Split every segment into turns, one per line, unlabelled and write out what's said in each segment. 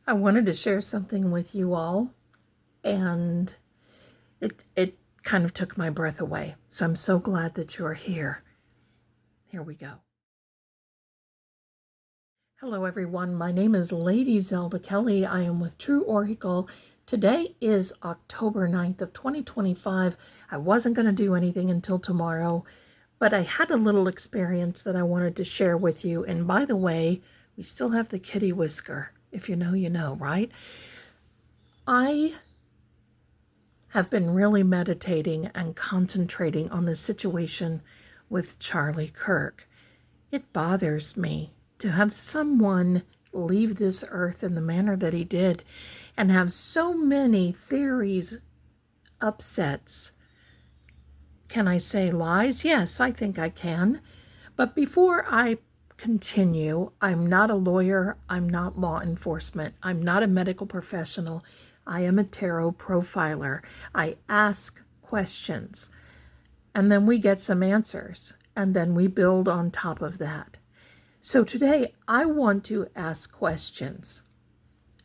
I wanted to share something with you all, and it kind of took my breath away. So I'm so glad that you're here. Here we go. Hello, everyone. My name is Lady Zelda Kelly. I am with True Oracle. Today is October 9th of 2025. I wasn't going to do anything until tomorrow, but I had a little experience that I wanted to share with you. And by the way, we still have the kitty whisker. If you know, you know, right? I have been really meditating and concentrating on the situation with Charlie Kirk. It bothers me to have someone leave this earth in the manner that he did and have so many theories, upsets. Can I say lies? Yes, I think I can. But before I continue, I'm not a lawyer. I'm not law enforcement. I'm not a medical professional. I am a tarot profiler. I ask questions, and then we get some answers, and then we build on top of that. So today I want to ask questions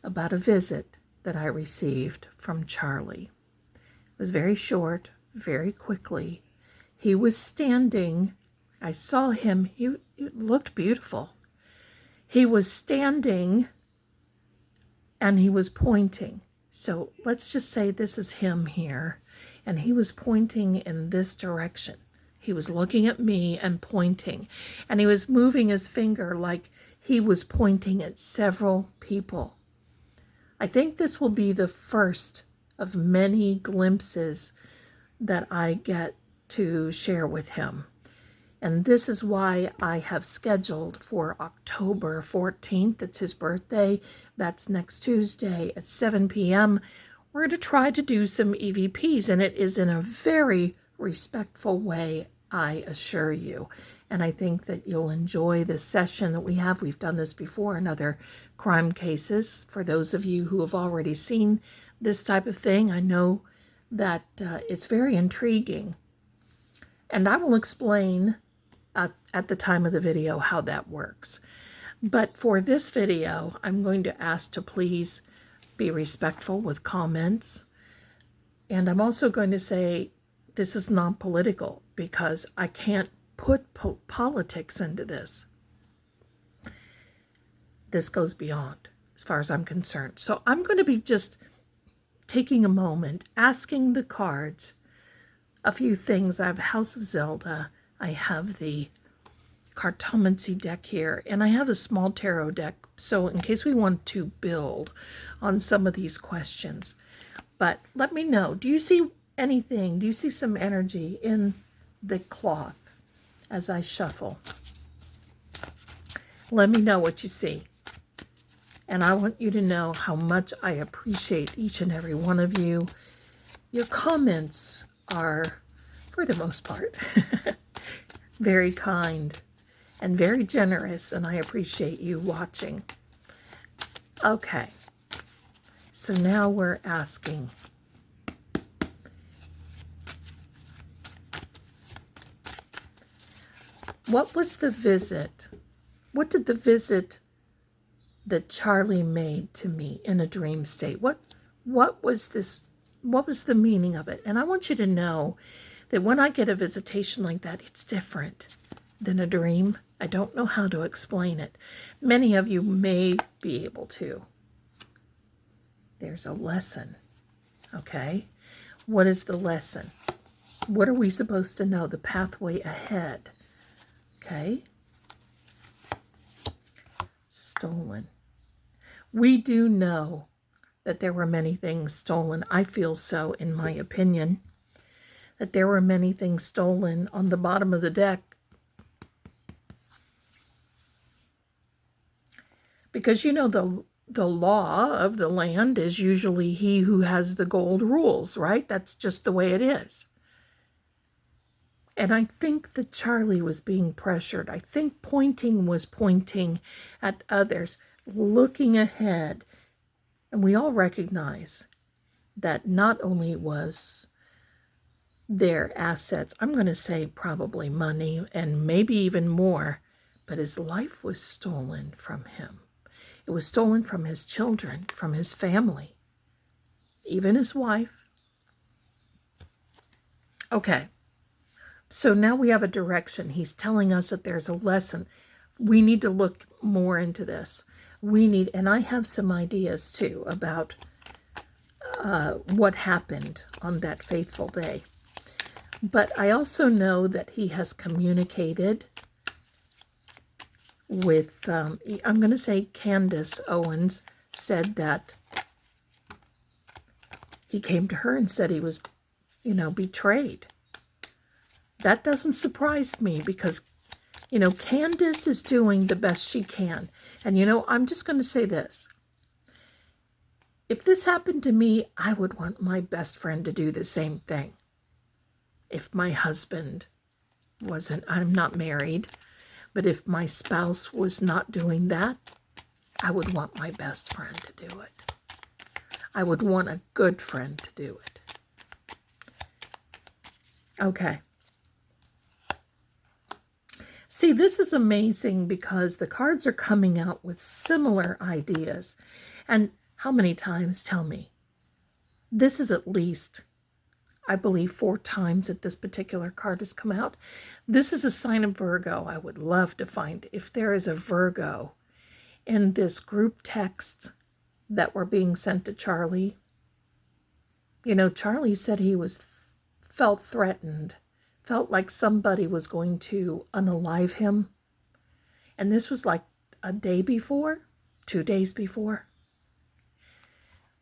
about a visit that I received from Charlie. It was very short, very quickly. He was standing. I saw him. He looked beautiful. He was standing and he was pointing. So let's just say this is him here. And he was pointing in this direction. He was looking at me and pointing. And he was moving his finger like he was pointing at several people. I think this will be the first of many glimpses that I get to share with him. And this is why I have scheduled for October 14th. It's his birthday. That's next Tuesday at 7 p.m. We're going to try to do some EVPs, and it is in a very respectful way, I assure you. And I think that you'll enjoy this session that we have. We've done this before in other crime cases. For those of you who have already seen this type of thing, I know that it's very intriguing. And I will explain at the time of the video how that works. But for this video, I'm going to ask to please be respectful with comments. And I'm also going to say this is not political because I can't put politics into this. This goes beyond as far as I'm concerned. So I'm going to be just taking a moment, asking the cards a few things. I have House of Zelda. I have the Cartomancy deck here, and I have a small tarot deck, so in case we want to build on some of these questions. But let me know, do you see anything? Do you see some energy in the cloth as I shuffle? Let me know what you see. And I want you to know how much I appreciate each and every one of you. Your comments are, for the most part, very kind and very generous, and I appreciate you watching. Okay, so now we're asking, what was the visit? What did the visit that Charlie made to me in a dream state? What was this? What was the meaning of it? And I want you to know that when I get a visitation like that, it's different than a dream. I don't know how to explain it. Many of you may be able to. There's a lesson, okay? What is the lesson? What are we supposed to know? The pathway ahead, okay? Stolen. We do know that there were many things stolen. I feel so, in my opinion, that there were many things stolen on the bottom of the deck. Because, you know, the law of the land is usually he who has the gold rules, right? That's just the way it is. And I think that Charlie was being pressured. I think pointing was pointing at others, looking ahead. And we all recognize that not only was their assets, I'm going to say probably money and maybe even more, but his life was stolen from him. It was stolen from his children, from his family, even his wife. Okay, so now we have a direction. He's telling us that there's a lesson. We need to look more into this. And I have some ideas too about what happened on that faithful day. But I also know that he has communicated with, I'm going to say Candace Owens said that he came to her and said he was, betrayed. That doesn't surprise me because, Candace is doing the best she can. And, I'm just going to say this. If this happened to me, I would want my best friend to do the same thing. If my husband wasn't, I'm not married, but if my spouse was not doing that, I would want my best friend to do it. I would want a good friend to do it. Okay. See, this is amazing because the cards are coming out with similar ideas. And how many times, tell me? This is at least, I believe, 4 times that this particular card has come out. This is a sign of Virgo. I would love to find if there is a Virgo in this group text that were being sent to Charlie. Charlie said he felt threatened, felt like somebody was going to unalive him. And this was like a day before, 2 days before.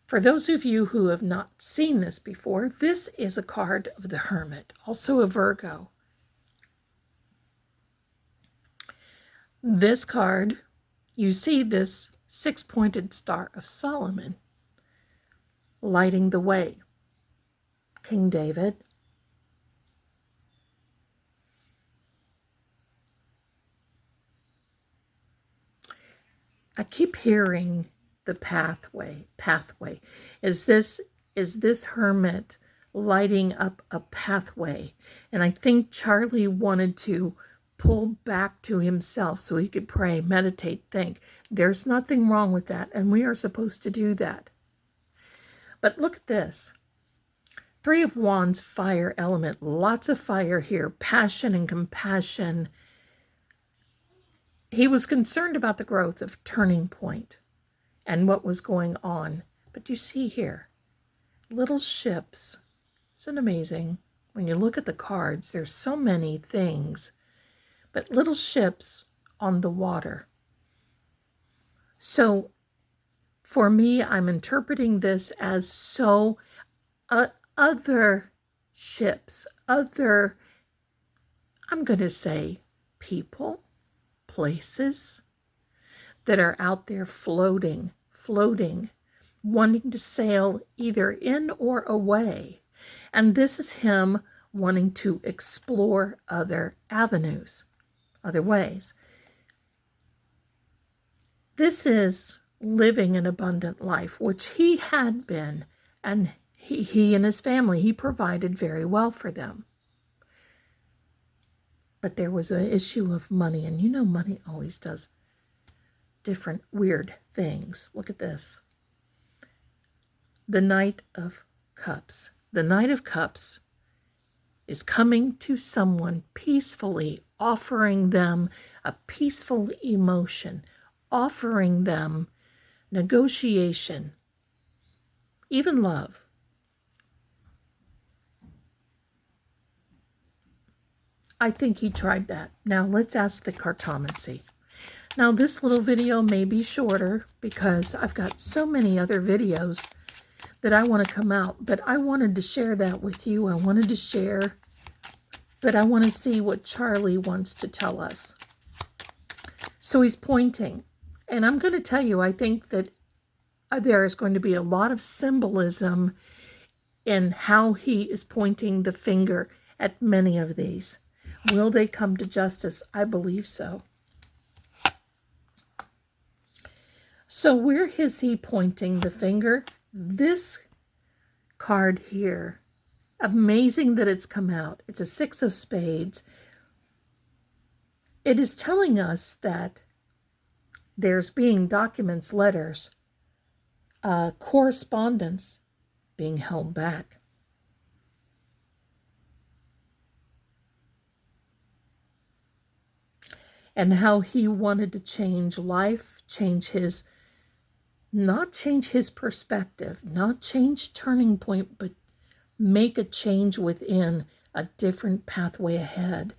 For those of you who have not seen this before, this is a card of the Hermit, also a Virgo. This card, you see this 6-pointed star of Solomon lighting the way. King David. I keep hearing the pathway. Is this hermit lighting up a pathway? And I think Charlie wanted to pull back to himself so he could pray, meditate, think. There's nothing wrong with that, and we are supposed to do that. But look at this. 3 of Wands, fire element. Lots of fire here. Passion and compassion. He was concerned about the growth of Turning Point and what was going on. But you see here, little ships. Isn't it amazing? When you look at the cards, there's so many things. But little ships on the water. So for me, I'm interpreting this as other ships, I'm going to say people, places that are out there floating, wanting to sail either in or away. And this is him wanting to explore other avenues, other ways. This is living an abundant life, which he had been, and he and his family, he provided very well for them. But there was an issue of money, and money always does different weird things. Look at this. The Knight of Cups. The Knight of Cups is coming to someone peacefully, offering them a peaceful emotion, offering them negotiation, even love. I think he tried that. Now let's ask the Cartomancy. Now this little video may be shorter because I've got so many other videos that I want to come out, but I wanted to share that with you. I wanted to share, but I want to see what Charlie wants to tell us. So he's pointing, and I'm going to tell you, I think that there is going to be a lot of symbolism in how he is pointing the finger at many of these. Will they come to justice? I believe so. So where is he pointing the finger? This card here, amazing that it's come out. It's a 6 of Spades. It is telling us that There's being documents, letters, correspondence being held back. And how he wanted to change life, not change his perspective, not change turning point, but make a change within a different pathway ahead.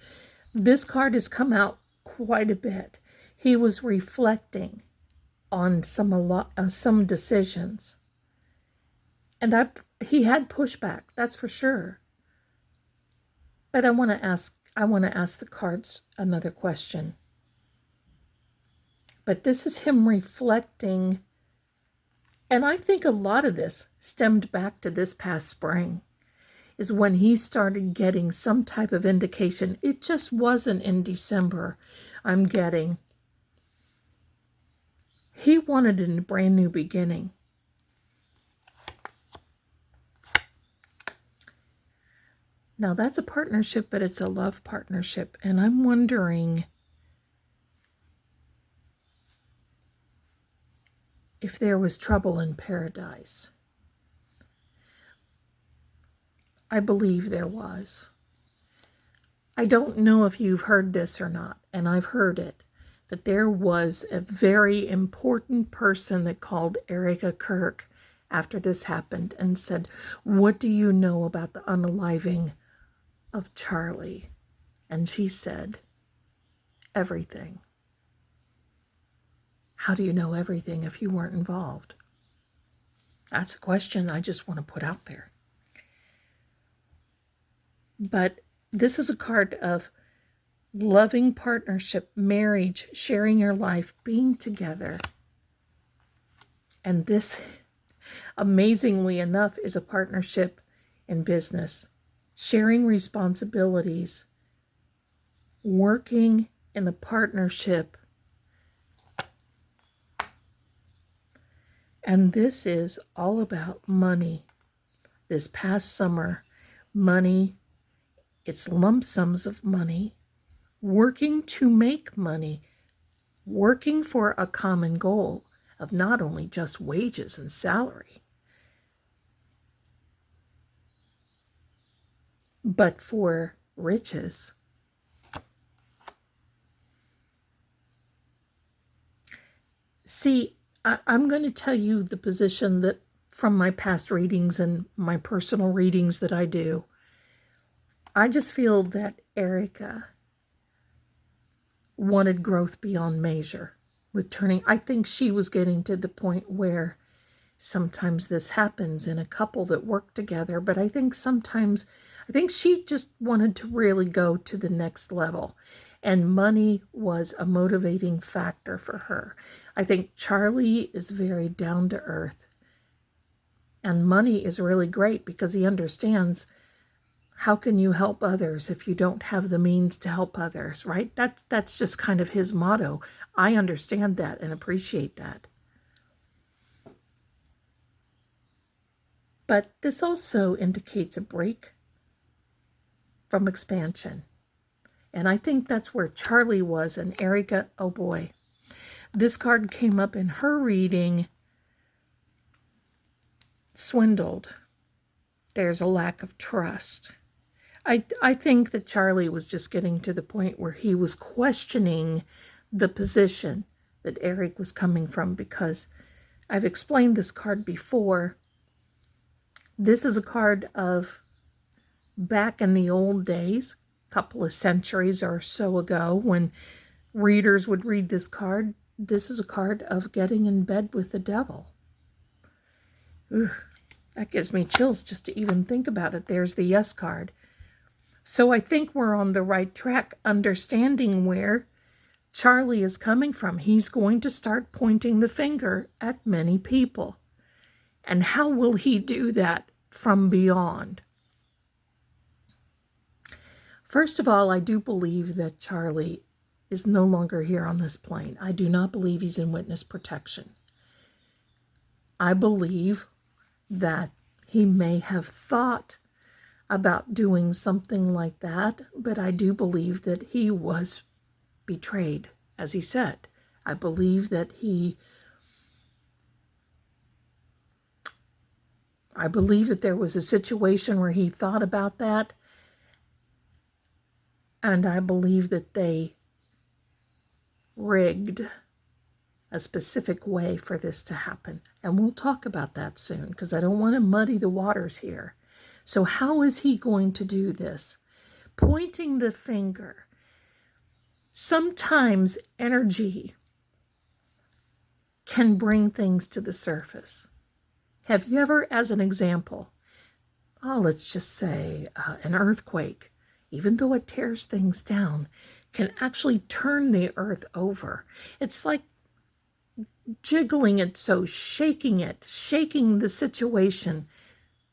This card has come out quite a bit. He was reflecting on some decisions. And he had pushback, that's for sure. But I want to ask the cards another question. But this is him reflecting, and I think a lot of this stemmed back to this past spring, is when he started getting some type of indication. It just wasn't in December, I'm getting. He wanted a brand new beginning. Now that's a partnership, but it's a love partnership. And I'm wondering if there was trouble in paradise. I believe there was. I don't know if you've heard this or not, and I've heard it, that there was a very important person that called Charlie Kirk after this happened and said, "What do you know about the unaliving of Charlie?" And she said, "Everything." How do you know everything if you weren't involved? That's a question I just want to put out there. But this is a card of loving partnership, marriage, sharing your life, being together. And this, amazingly enough, is a partnership in business, sharing responsibilities, working in a partnership. And this is all about money. This past summer, money, it's lump sums of money, working to make money, working for a common goal of not only just wages and salary, but for riches. See, I'm going to tell you the position that from my past readings and my personal readings that I do. I just feel that Erica wanted growth beyond measure with turning. I think she was getting to the point where sometimes this happens in a couple that work together, but I think she just wanted to really go to the next level. And money was a motivating factor for her. I think Charlie is very down to earth. And money is really great because he understands, how can you help others if you don't have the means to help others, right? That's just kind of his motto. I understand that and appreciate that. But this also indicates a break from expansion. And I think that's where Charlie was, and Erica, oh boy. This card came up in her reading, swindled. There's a lack of trust. I think that Charlie was just getting to the point where he was questioning the position that Eric was coming from, because I've explained this card before. This is a card of back in the old days, couple of centuries or so ago, when readers would read this card. This is a card of getting in bed with the devil. Ooh, that gives me chills just to even think about it. There's the yes card. So I think we're on the right track, understanding where Charlie is coming from. He's going to start pointing the finger at many people. And how will he do that from beyond? First of all, I do believe that Charlie is no longer here on this plane. I do not believe he's in witness protection. I believe that he may have thought about doing something like that, but I do believe that he was betrayed, as he said. I believe that there was a situation where he thought about that, and I believe that they rigged a specific way for this to happen. And we'll talk about that soon, because I don't want to muddy the waters here. So how is he going to do this? Pointing the finger. Sometimes energy can bring things to the surface. Have you ever, as an example, let's just say an earthquake, even though it tears things down, can actually turn the earth over. It's like jiggling it, so shaking the situation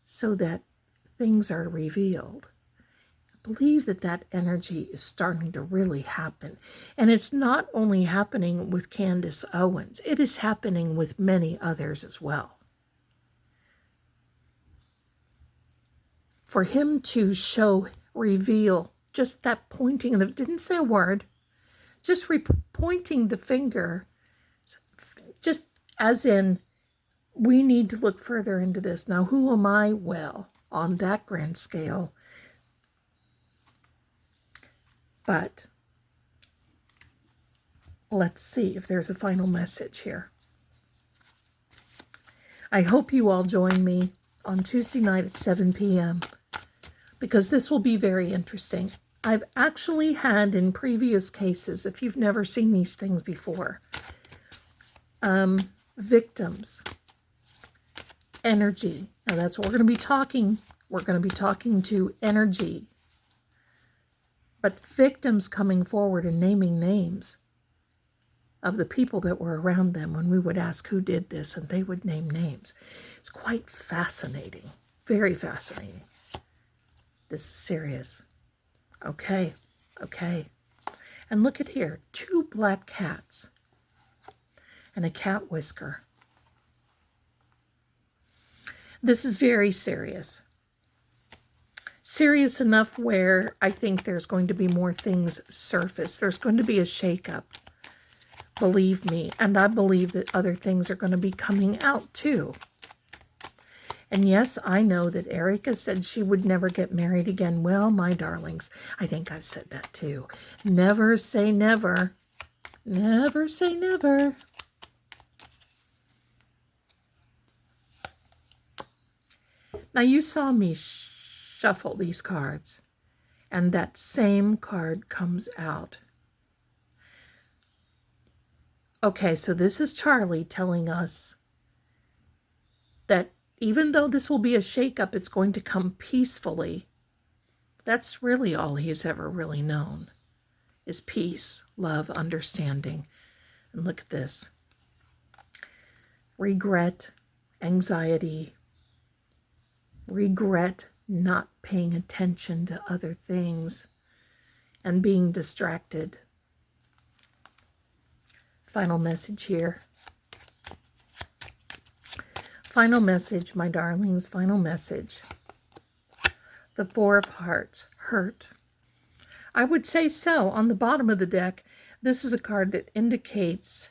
so that things are revealed. I believe that energy is starting to really happen. And it's not only happening with Candace Owens, it is happening with many others as well. For him to reveal just that pointing, and it didn't say a word, just pointing the finger, just as in, we need to look further into this. Now, who am I? Well, on that grand scale. But let's see if there's a final message here. I hope you all join me on Tuesday night at 7 p.m. because this will be very interesting. I've actually had in previous cases, if you've never seen these things before, victims, energy. Now that's what we're going to be talking. We're going to be talking to energy. But victims coming forward and naming names of the people that were around them when we would ask who did this, and they would name names. It's quite fascinating. Very fascinating. This is serious. Okay. And look at here, 2 black cats and a cat whisker. This is very serious. Serious enough where I think there's going to be more things surface. There's going to be a shakeup. Believe me. And I believe that other things are going to be coming out too. And yes, I know that Erica said she would never get married again. Well, my darlings, I think I've said that too. Never say never. Never say never. Now, you saw me shuffle these cards, and that same card comes out. Okay, so this is Charlie telling us that even though this will be a shakeup, it's going to come peacefully. That's really all he's ever really known, is peace, love, understanding. And look at this. Regret, anxiety, regret not paying attention to other things and being distracted. Final message here. Final message, my darlings, final message. The 4 of Hearts, hurt. I would say so. On the bottom of the deck, this is a card that indicates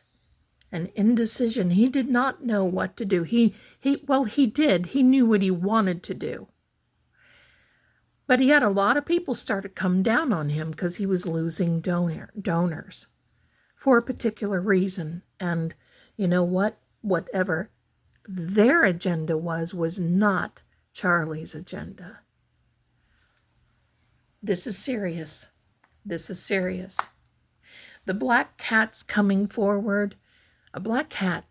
an indecision. He did not know what to do. He did. He knew what he wanted to do. But he had a lot of people start to come down on him because he was losing donors for a particular reason. And you know what? Whatever their agenda was not Charlie's agenda. This is serious. This is serious. The black cat's coming forward. A black cat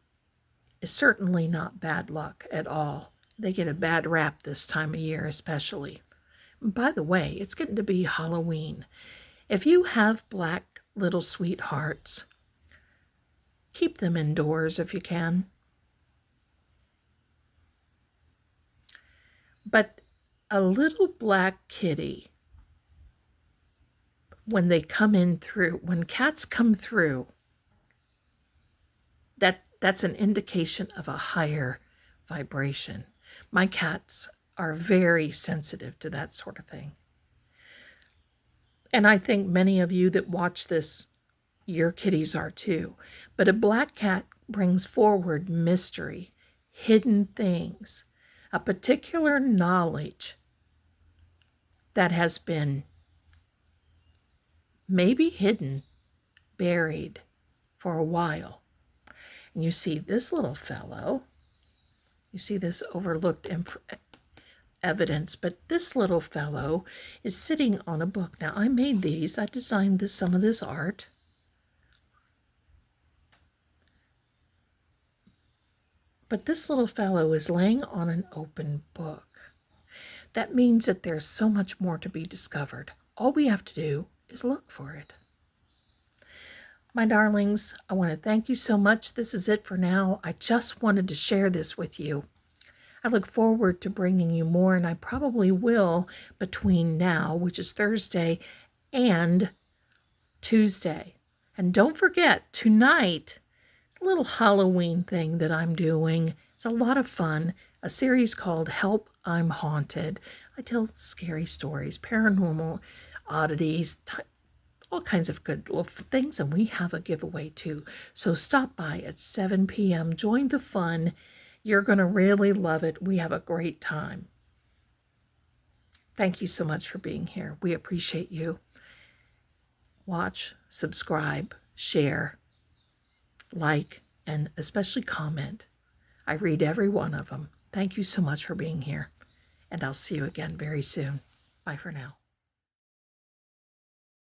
is certainly not bad luck at all. They get a bad rap this time of year especially. By the way, it's getting to be Halloween. If you have black little sweethearts, keep them indoors if you can. But a little black kitty, when they come in through, when cats come through, that's an indication of a higher vibration. My cats are very sensitive to that sort of thing. And I think many of you that watch this your kitties are too. But a black cat brings forward mystery, hidden things, a particular knowledge that has been maybe hidden, buried for a while. And you see this little fellow, you see this overlooked evidence, but this little fellow is sitting on a book. Now, I made these. I designed some of this art. But this little fellow is laying on an open book. That means that there's so much more to be discovered. All we have to do is look for it. My darlings, I want to thank you so much. This is it for now. I just wanted to share this with you. I look forward to bringing you more, and I probably will between now, which is Thursday, and Tuesday. And don't forget, tonight, a little Halloween thing that I'm doing. It's a lot of fun. A series called Help, I'm Haunted. I tell scary stories, paranormal oddities, all kinds of good little things, and we have a giveaway too. So stop by at 7 p.m. Join the fun. You're going to really love it. We have a great time. Thank you so much for being here. We appreciate you. Watch, subscribe, share, like, and especially comment. I read every one of them. Thank you so much for being here, and I'll see you again very soon. Bye for now.